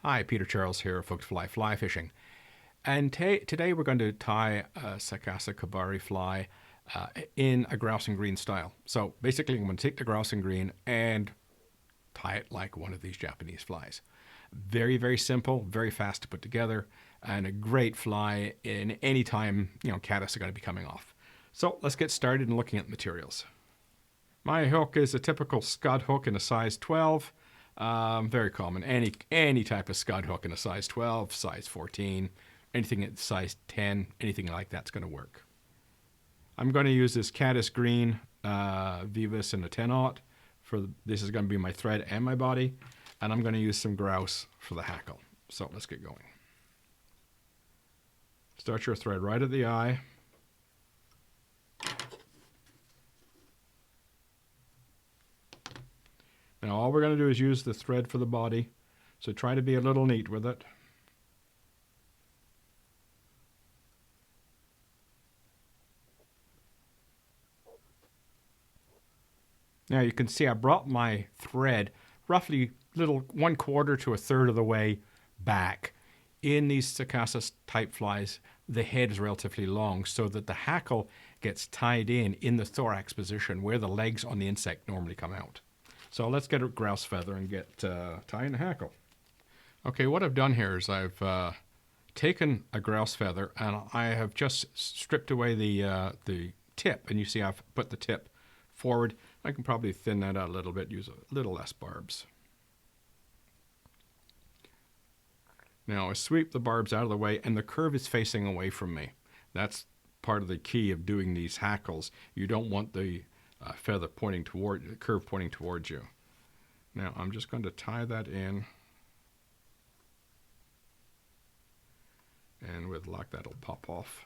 Hi, Peter Charles here, Folks Fly Fishing. And today we're going to tie a Sakasa Kebari fly in a grouse and green style. So basically I'm going to take the grouse and green and tie it like one of these Japanese flies. Very, very simple, very fast to put together, and a great fly in any time, caddis are going to be coming off. So let's get started in looking at materials. My hook is a typical scud hook in a size 12. Very common. Any type of scud hook in a size 12, size 14, anything at size 10, anything like that's going to work. I'm going to use this caddis green Veevus in a 10-aught. This is going to be my thread and my body, and I'm going to use some grouse for the hackle. So let's get going. Start your thread right at the eye. Now all we're going to do is use the thread for the body, so try to be a little neat with it. Now you can see I brought my thread roughly 1/4 to 1/3 of the way back. In these Sakasa type flies, the head is relatively long so that the hackle gets tied in the thorax position where the legs on the insect normally come out. So let's get a grouse feather and get tying the hackle. Okay, what I've done here is I've taken a grouse feather and I have just stripped away the tip, and you see I've put the tip forward. I can probably thin that out a little bit, use a little less barbs. Now I sweep the barbs out of the way, and the curve is facing away from me. That's part of the key of doing these hackles. You don't want the feather pointing toward, the curve pointing towards you. Now I'm just going to tie that in, and with luck that'll pop off.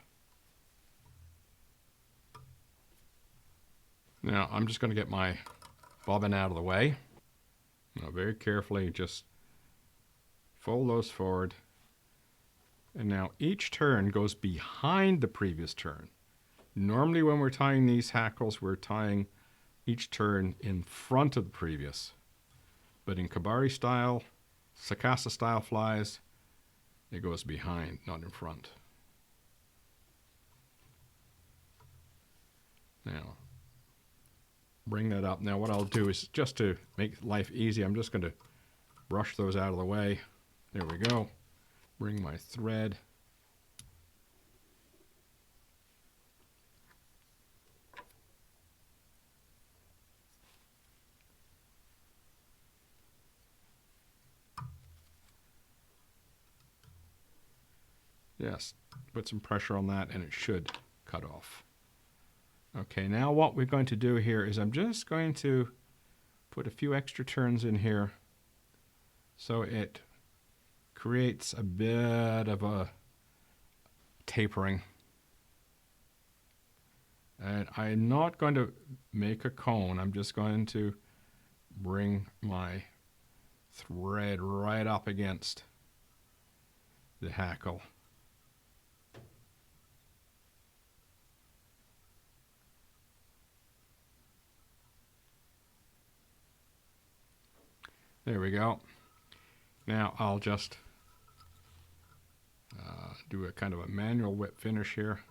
Now I'm just going to get my bobbin out of the way. Now very carefully just fold those forward, and now each turn goes behind the previous turn. Normally when we're tying these hackles, we're tying each turn in front of the previous. But in Kebari style, Sakasa style flies, it goes behind, not in front. Now, bring that up. Now what I'll do is, just to make life easy, I'm just going to brush those out of the way. There we go. Bring my thread. Yes, put some pressure on that and it should cut off. Okay, now what we're going to do here is I'm just going to put a few extra turns in here so it creates a bit of a tapering. And I'm not going to make a cone, I'm just going to bring my thread right up against the hackle. There we go. Now I'll just do a kind of a manual whip finish here.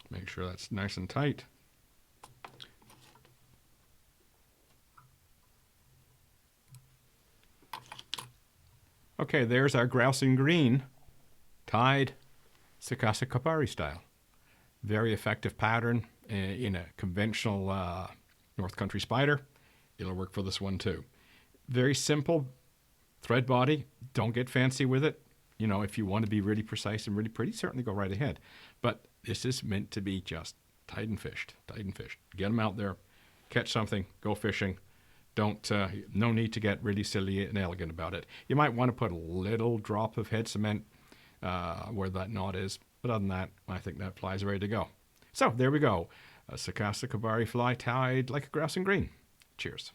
Make sure that's nice and tight. Okay, there's our grouse and green tied Sakasa Kebari style. Very effective pattern in a conventional North Country spider. It'll work for this one too. Very simple thread body. Don't get fancy with it. If you want to be really precise and really pretty, certainly go right ahead. But this is meant to be just tied and fished, tied and fished. Get them out there, catch something, go fishing. No need to get really silly and elegant about it. You might want to put a little drop of head cement where that knot is, but other than that, I think that fly's ready to go. So there we go, a Sakasa Kebari fly tied like a grouse and green. Cheers.